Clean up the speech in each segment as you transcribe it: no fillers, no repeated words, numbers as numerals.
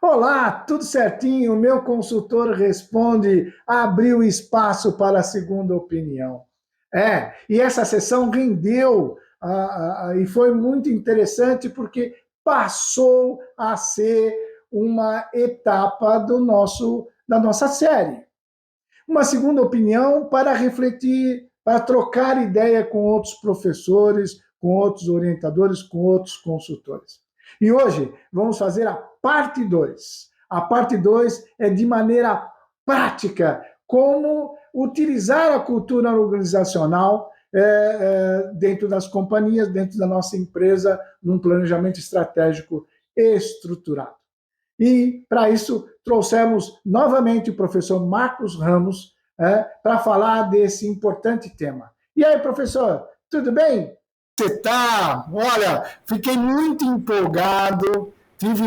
Olá, tudo certinho? O meu consultor responde, abriu espaço para a segunda opinião. E essa sessão rendeu e foi muito interessante porque passou a ser uma etapa da nossa série. Uma segunda opinião para refletir, para trocar ideia com outros professores, com outros orientadores, com outros consultores. E hoje vamos fazer a parte 2. A parte 2 é de maneira prática, como utilizar a cultura organizacional dentro das companhias, dentro da nossa empresa, num planejamento estratégico estruturado. E, para isso, trouxemos novamente o professor Marcos Ramos para falar desse importante tema. E aí, professor, tudo bem? Você tá? Olha, fiquei muito empolgado, tive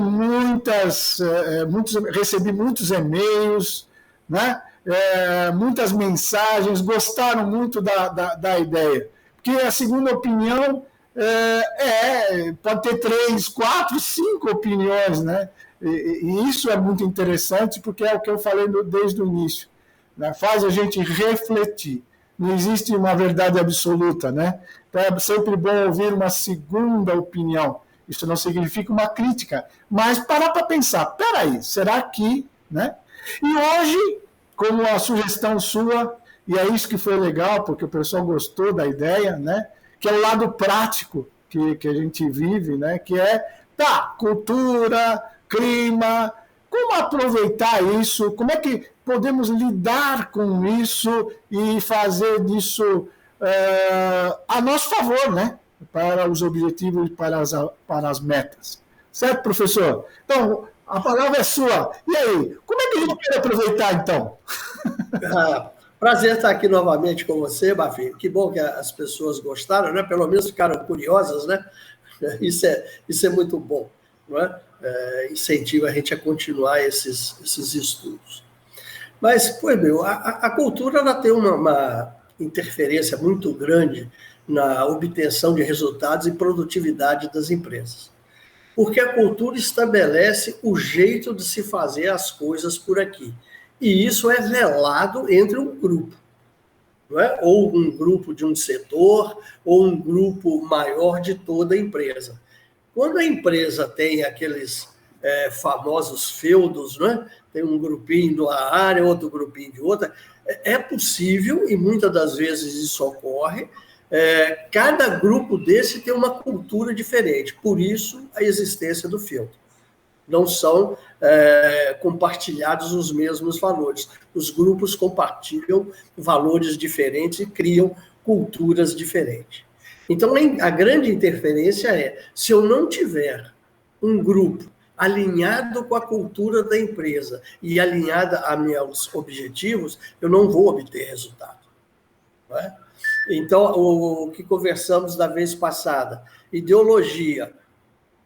recebi muitos e-mails, né? Muitas mensagens, gostaram muito da ideia. Porque a segunda opinião pode ter 3, 4, 5 opiniões, né? E isso é muito interessante, porque é o que eu falei desde o início, né? Faz a gente refletir. Não existe uma verdade absoluta, né? Então é sempre bom ouvir uma segunda opinião. Isso não significa uma crítica, mas parar para pensar, peraí, será que, né? E hoje, como a sugestão sua, e é isso que foi legal, porque o pessoal gostou da ideia, né? Que é o lado prático que a gente vive, né? Que é, cultura, clima, como aproveitar isso, como é que podemos lidar com isso e fazer disso a nosso favor, né? Para os objetivos e para as metas. Certo, professor? Então, a palavra é sua. E aí, como é que a gente pode aproveitar, então? Prazer estar aqui novamente com você, Bafi. Que bom que as pessoas gostaram, né? Pelo menos ficaram curiosas, né? Isso é muito bom, não é? Incentiva a gente a continuar esses estudos. Mas, a cultura ela tem uma interferência muito grande na obtenção de resultados e produtividade das empresas. Porque a cultura estabelece o jeito de se fazer as coisas por aqui. E isso é velado entre um grupo, não é? Ou um grupo de um setor, ou um grupo maior de toda a empresa. Quando a empresa tem aqueles famosos feudos, né? Tem um grupinho de uma área, outro grupinho de outra, é possível, e muitas das vezes isso ocorre, cada grupo desse tem uma cultura diferente, por isso a existência do feudo. Não são compartilhados os mesmos valores. Os grupos compartilham valores diferentes e criam culturas diferentes. Então, a grande interferência é, se eu não tiver um grupo alinhado com a cultura da empresa e alinhada a meus objetivos, eu não vou obter resultado. Não é? Então, o que conversamos da vez passada, ideologia,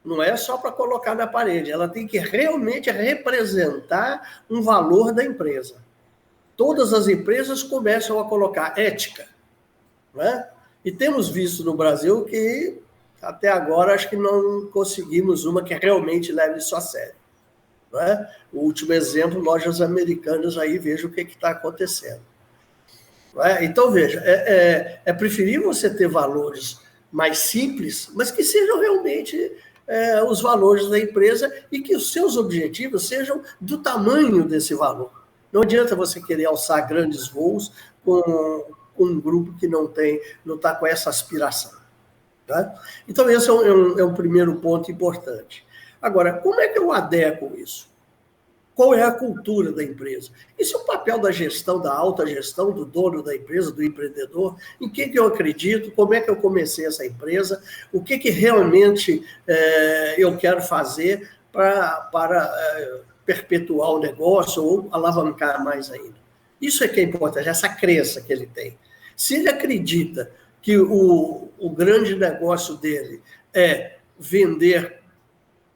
não é só para colocar na parede, ela tem que realmente representar um valor da empresa. Todas as empresas começam a colocar ética, não é? E temos visto no Brasil que, até agora, acho que não conseguimos uma que realmente leve isso a sério. Não é? O último exemplo, lojas americanas, aí veja o que está acontecendo. Não é? Então, veja, é preferível você ter valores mais simples, mas que sejam realmente os valores da empresa e que os seus objetivos sejam do tamanho desse valor. Não adianta você querer alçar grandes voos com um grupo que não está com essa aspiração. Tá? Então, esse é um primeiro ponto importante. Agora, como é que eu adequo isso? Qual é a cultura da empresa? Esse é o papel da gestão, da alta gestão, do dono da empresa, do empreendedor. Em que eu acredito? Como é que eu comecei essa empresa? O que realmente eu quero fazer para perpetuar o negócio ou alavancar mais ainda? Isso é que é importante, essa crença que ele tem. Se ele acredita que o grande negócio dele é vender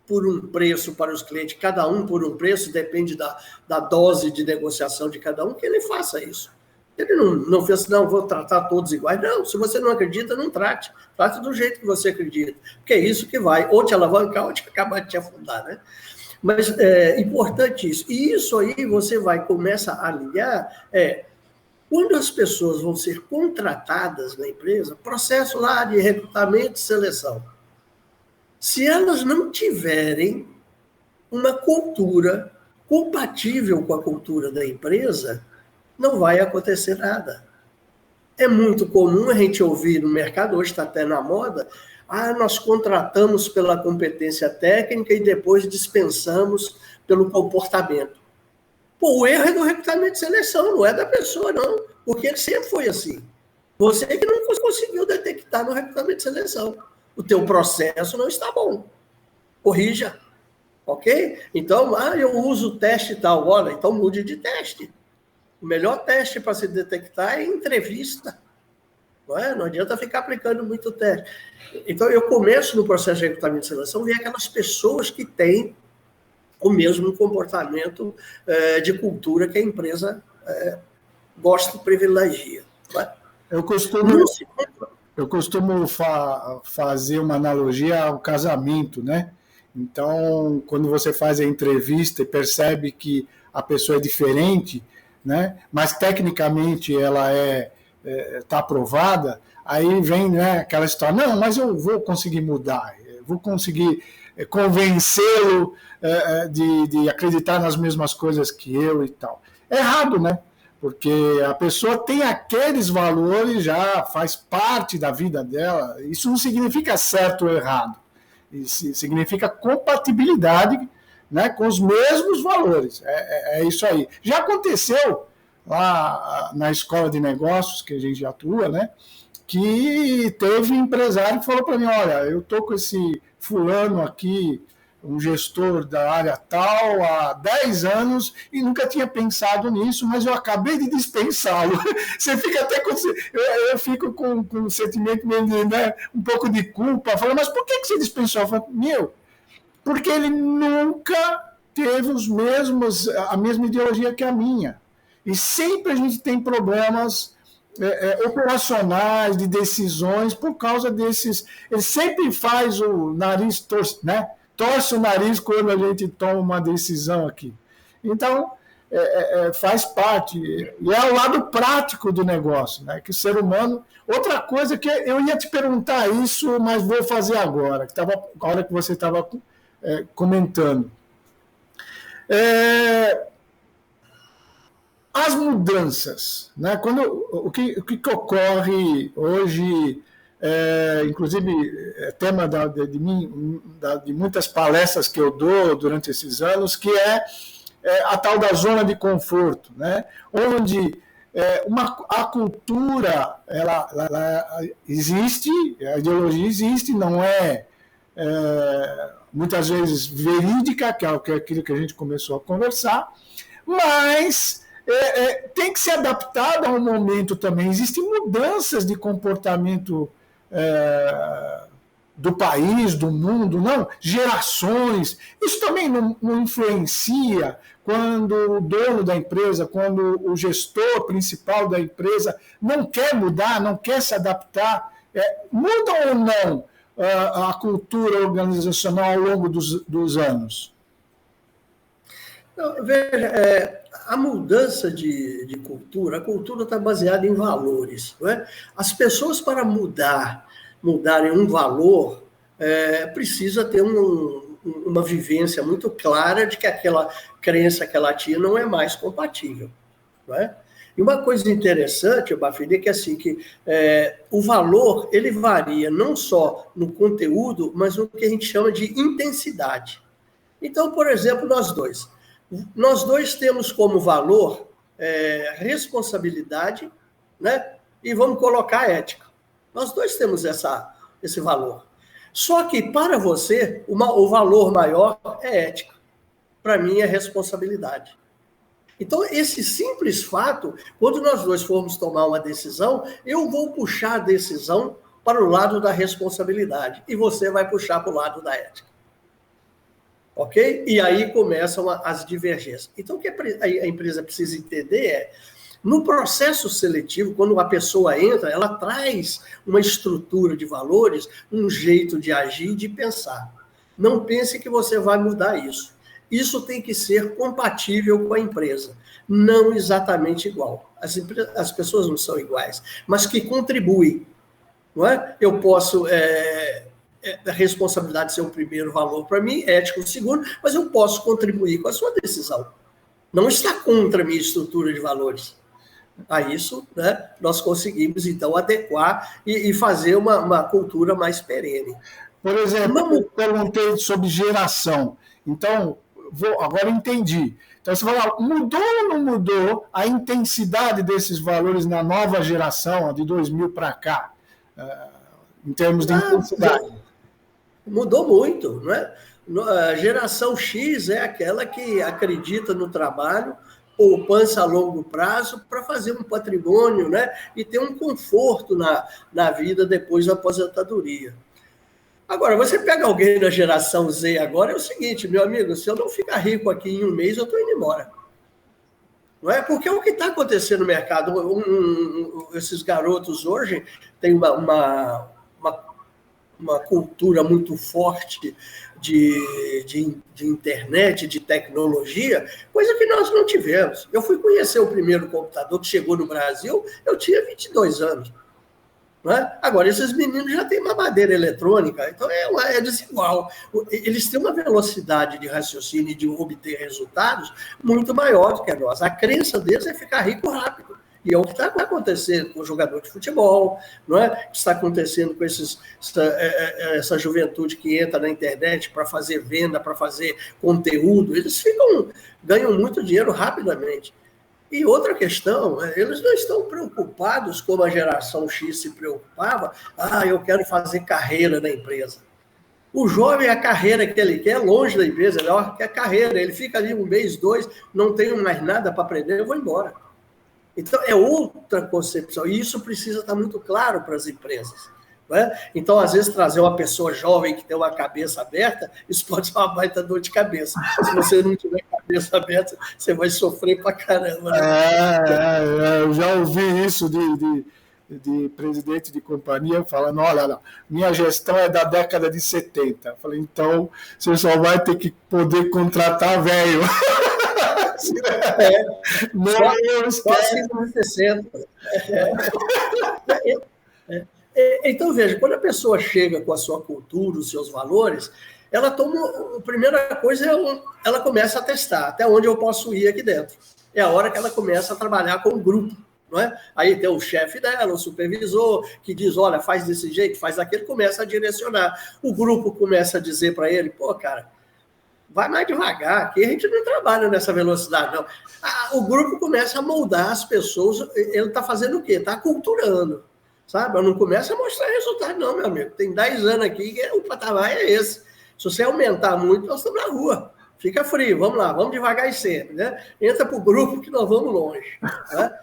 por um preço para os clientes, cada um por um preço, depende da dose de negociação de cada um, que ele faça isso. Ele não fez assim, não, vou tratar todos iguais. Não, se você não acredita, não trate. Trate do jeito que você acredita. Porque é isso que vai ou te alavancar ou te acabar de te afundar, né? Mas é importante isso. E isso aí você começa a alinhar, quando as pessoas vão ser contratadas na empresa, processo lá de recrutamento e seleção. Se elas não tiverem uma cultura compatível com a cultura da empresa, não vai acontecer nada. É muito comum a gente ouvir no mercado, hoje está até na moda, nós contratamos pela competência técnica e depois dispensamos pelo comportamento. Pô, o erro é do recrutamento de seleção, não é da pessoa, não. Porque ele sempre foi assim. Você que não conseguiu detectar no recrutamento de seleção. O teu processo não está bom. Corrija. Ok? Então, eu uso o teste e tal. Olha, então mude de teste. O melhor teste para se detectar é entrevista. Não adianta ficar aplicando muito teste. Então, eu começo no processo de recrutamento de seleção ver aquelas pessoas que têm o mesmo comportamento de cultura que a empresa gosta e privilegia. Eu costumo fazer uma analogia ao casamento, né? Então, quando você faz a entrevista e percebe que a pessoa é diferente, né? Mas tecnicamente ela está aprovada, aí vem, né, aquela história, não, mas eu vou conseguir mudar, vou conseguir convencê-lo de acreditar nas mesmas coisas que eu e tal. É errado, né? Porque a pessoa tem aqueles valores, já faz parte da vida dela. Isso não significa certo ou errado. Isso significa compatibilidade, né, com os mesmos valores. É isso aí. Já aconteceu lá na escola de negócios, que a gente atua, né, que teve um empresário que falou para mim, olha, eu estou com esse fulano aqui, um gestor da área tal, há 10 anos, e nunca tinha pensado nisso, mas eu acabei de dispensá-lo. Você fica até com... Eu fico com um sentimento meio de, né, um pouco de culpa, falando, mas por que você dispensou? Eu falo, porque ele nunca teve a mesma ideologia que a minha. E sempre a gente tem problemas operacionais, de decisões, por causa desses... Ele sempre faz o nariz torcer, né? Torce o nariz quando a gente toma uma decisão aqui. Então, faz parte. E é o lado prático do negócio, né? Que o ser humano... Outra coisa que eu ia te perguntar isso, mas vou fazer agora, que estava a hora que você estava comentando. As mudanças, né? O que ocorre hoje... inclusive é tema de muitas palestras que eu dou durante esses anos, que é a tal da zona de conforto, né? Onde a cultura ela existe, a ideologia existe, não muitas vezes verídica, que é aquilo que a gente começou a conversar, mas tem que ser adaptada ao momento também. Existem mudanças de comportamento do país, do mundo, não, gerações. Isso também não influencia quando o dono da empresa, quando o gestor principal da empresa não quer mudar, não quer se adaptar. Muda ou não a cultura organizacional ao longo dos anos? Veja, a mudança de cultura, a cultura está baseada em valores. Não é? As pessoas, para mudarem um valor, precisa ter uma vivência muito clara de que aquela crença que ela tinha não é mais compatível. Não é? E uma coisa interessante, Bafini, é que, assim, o valor ele varia não só no conteúdo, mas no que a gente chama de intensidade. Então, por exemplo, nós dois temos como valor responsabilidade, né? E vamos colocar ética. Nós dois temos esse valor. Só que para você, o valor maior é ética. Para mim é responsabilidade. Então, esse simples fato, quando nós dois formos tomar uma decisão, eu vou puxar a decisão para o lado da responsabilidade e você vai puxar para o lado da ética. Ok? E aí começam as divergências. Então, o que a empresa precisa entender no processo seletivo, quando a pessoa entra, ela traz uma estrutura de valores, um jeito de agir e de pensar. Não pense que você vai mudar isso. Isso tem que ser compatível com a empresa, não exatamente igual. As pessoas não são iguais, mas que contribuem. Não é? Eu posso... a responsabilidade ser o primeiro valor para mim, ético o segundo, mas eu posso contribuir com a sua decisão. Não está contra a minha estrutura de valores. A isso, né, nós conseguimos, então, adequar e fazer uma cultura mais perene. Por exemplo, eu perguntei sobre geração. Então, agora entendi. Então, você fala, mudou ou não mudou a intensidade desses valores na nova geração, a de 2000 para cá, em termos de intensidade? Mudou muito, não é? A geração X é aquela que acredita no trabalho, poupança a longo prazo para fazer um patrimônio, né? E ter um conforto na vida depois da aposentadoria. Agora, você pega alguém da geração Z agora, é o seguinte, meu amigo, se eu não ficar rico aqui em um mês, eu estou indo embora. Não é? Porque é o que está acontecendo no mercado. Esses garotos hoje têm uma cultura muito forte de internet, de tecnologia, coisa que nós não tivemos. Eu fui conhecer o primeiro computador que chegou no Brasil, eu tinha 22 anos. Não é? Agora, esses meninos já têm mamadeira eletrônica, então é desigual. Eles têm uma velocidade de raciocínio e de obter resultados muito maior do que a nossa. A crença deles é ficar rico rápido. E é o que está acontecendo com o jogador de futebol, não é? O que está acontecendo com essa juventude que entra na internet para fazer venda, para fazer conteúdo. Eles ganham muito dinheiro rapidamente. E outra questão, eles não estão preocupados como a geração X se preocupava. Eu quero fazer carreira na empresa. O jovem, a carreira que ele quer, longe da empresa, ele quer carreira. Ele fica ali um mês, dois, não tenho mais nada para aprender, eu vou embora. Então, é outra concepção, e isso precisa estar muito claro para as empresas. Não é? Então, às vezes, trazer uma pessoa jovem que tem uma cabeça aberta, isso pode ser uma baita dor de cabeça. Se você não tiver cabeça aberta, você vai sofrer pra caramba. Né? Eu já ouvi isso de presidente de companhia falando, olha, minha gestão é da década de 70. Eu falei, então, você só vai ter que poder contratar velho. Só acima de 60. Então, veja, quando a pessoa chega com a sua cultura, os seus valores, ela toma, a primeira coisa, ela começa a testar até onde eu posso ir aqui dentro. É a hora que ela começa a trabalhar com o grupo. Não é? Aí tem o chefe dela, o supervisor, que diz, olha, faz desse jeito, faz daquele, começa a direcionar. O grupo começa a dizer para ele, pô, cara, vai mais devagar, aqui a gente não trabalha nessa velocidade, não. O grupo começa a moldar as pessoas, ele está fazendo o quê? Está aculturando, sabe? Eu não começa a mostrar resultado, não, meu amigo. Tem 10 anos aqui que o patamar é esse. Se você aumentar muito, nós estamos na rua. Fica frio, vamos lá, vamos devagar e sempre, né? Entra para o grupo que nós vamos longe. Né?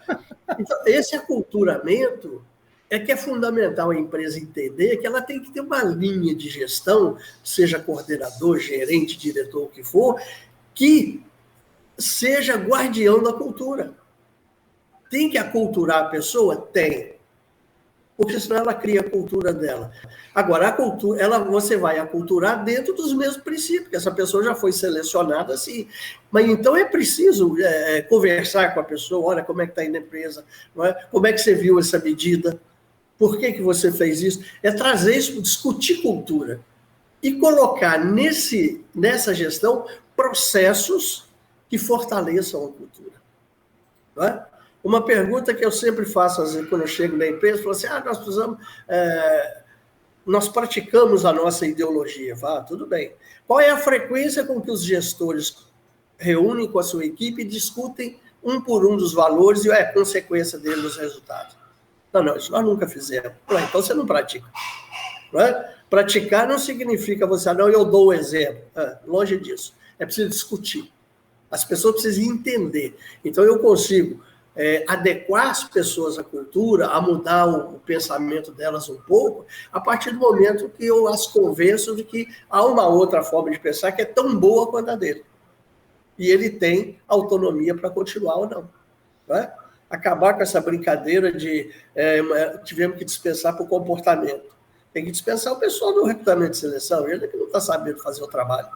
Então, esse aculturamento é que é fundamental a empresa entender que ela tem que ter uma linha de gestão, seja coordenador, gerente, diretor, o que for, que seja guardião da cultura. Tem que aculturar a pessoa? Tem. Porque senão ela cria a cultura dela. Agora, a cultura, você vai aculturar dentro dos mesmos princípios, que essa pessoa já foi selecionada assim. Mas então é preciso conversar com a pessoa, olha como é que está indo a empresa, não é? Como é que você viu essa medida, por que você fez isso? É trazer isso, discutir cultura. E colocar nessa gestão processos que fortaleçam a cultura. Não é? Uma pergunta que eu sempre faço às vezes, quando eu chego na empresa, eu falo assim, nós precisamos, nós praticamos a nossa ideologia. Fala, tudo bem. Qual é a frequência com que os gestores reúnem com a sua equipe e discutem um por um dos valores e a consequência dele nos resultados? Não, isso nós nunca fizemos. Então você não pratica. Não é? Praticar não significa você, eu dou o exemplo. Longe disso. É preciso discutir. As pessoas precisam entender. Então eu consigo adequar as pessoas à cultura, a mudar o pensamento delas um pouco, a partir do momento que eu as convenço de que há uma outra forma de pensar que é tão boa quanto a dele. E ele tem autonomia para continuar ou não. Não é? Acabar com essa brincadeira de tivemos que dispensar por comportamento. Tem que dispensar o pessoal do recrutamento de seleção, ele é que não está sabendo fazer o trabalho.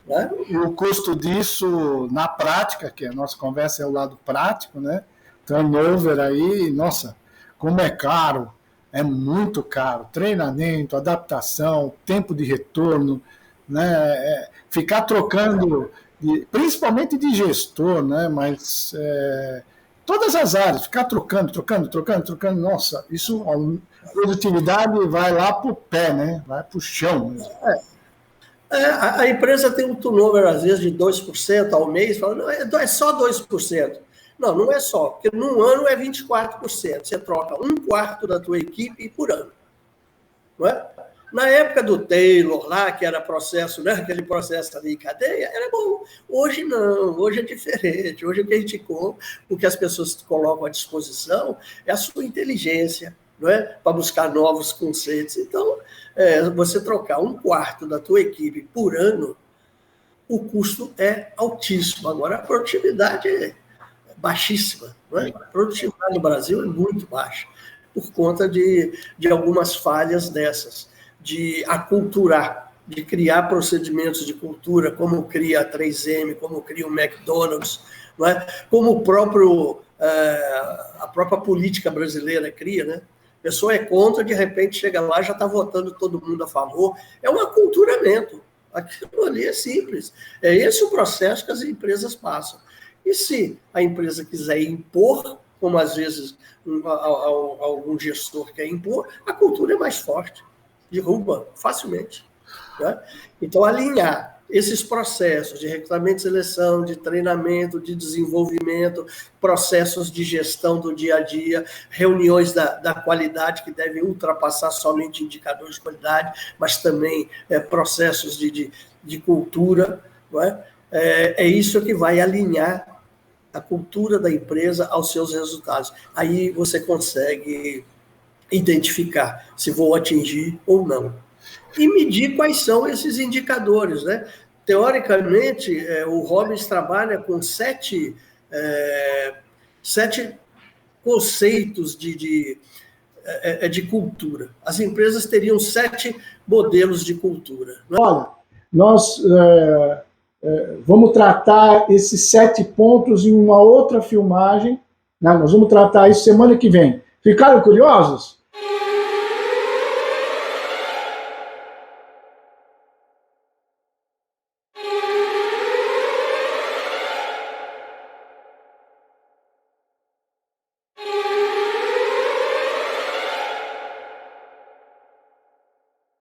né? O custo disso, na prática, que a nossa conversa é o lado prático, né? Turnover aí, nossa, como é caro, é muito caro. Treinamento, adaptação, tempo de retorno, né? Ficar trocando, principalmente de gestor, né? Mas todas as áreas, ficar trocando, nossa, isso, a produtividade vai lá para o pé, né? Vai para o chão mesmo. A empresa tem um turnover, às vezes, de 2% ao mês, fala, não, é só 2%. Não, não é só, porque num ano é 24%. Você troca um quarto da tua equipe por ano. Não é? Na época do Taylor lá, que era processo, né? Aquele processo ali em cadeia, era bom. Hoje não, hoje é diferente. Hoje o que as pessoas colocam à disposição é a sua inteligência, não é? Para buscar novos conceitos. Então, você trocar um quarto da tua equipe por ano, o custo é altíssimo. Agora, a produtividade é baixíssima. Não é? A produtividade no Brasil é muito baixa, por conta de algumas falhas dessas, de aculturar, de criar procedimentos de cultura, como cria a 3M, como cria o McDonald's, não é? Como a própria política brasileira cria, né? A pessoa é contra, de repente chega lá, já está votando todo mundo a favor. É um aculturamento. Aquilo ali é simples. É esse o processo que as empresas passam. E se a empresa quiser impor, como às vezes algum gestor quer impor, a cultura é mais forte, derruba facilmente. Né? Então, alinhar esses processos de recrutamento e seleção, de treinamento, de desenvolvimento, processos de gestão do dia a dia, reuniões da qualidade que devem ultrapassar somente indicadores de qualidade, mas também processos de cultura, não é? É isso que vai alinhar a cultura da empresa aos seus resultados. Aí você consegue identificar se vou atingir ou não. E medir quais são esses indicadores, né? Teoricamente, o Robbins trabalha com sete conceitos de cultura. As empresas teriam 7 modelos de cultura. Né? Olha, nós vamos tratar esses 7 pontos em uma outra filmagem, né? Nós vamos tratar isso semana que vem. Ficaram curiosos?